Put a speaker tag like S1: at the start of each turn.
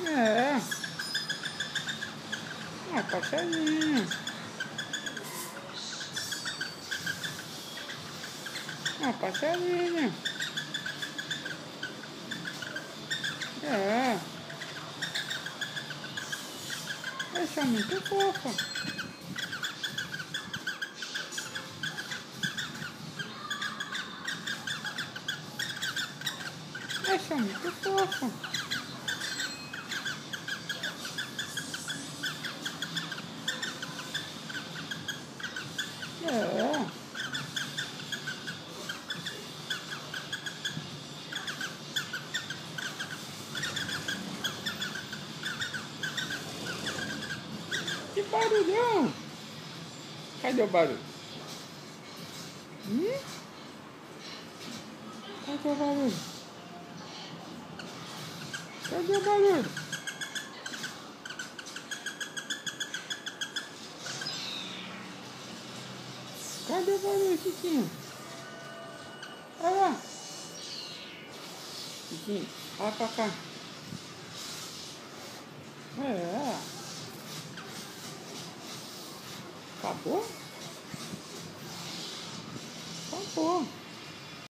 S1: É. Ah, passarinho. Ah, passarinho. É. Eles são muito fofos. Eles são muito fofos. É. Que barulhão! Cadê o barulho? Cadê o barulho? Cadê o barulho? Cadê o barulho, Chiquinho? Olha lá. Chiquinho, olha pra cá. É. Acabou? Acabou.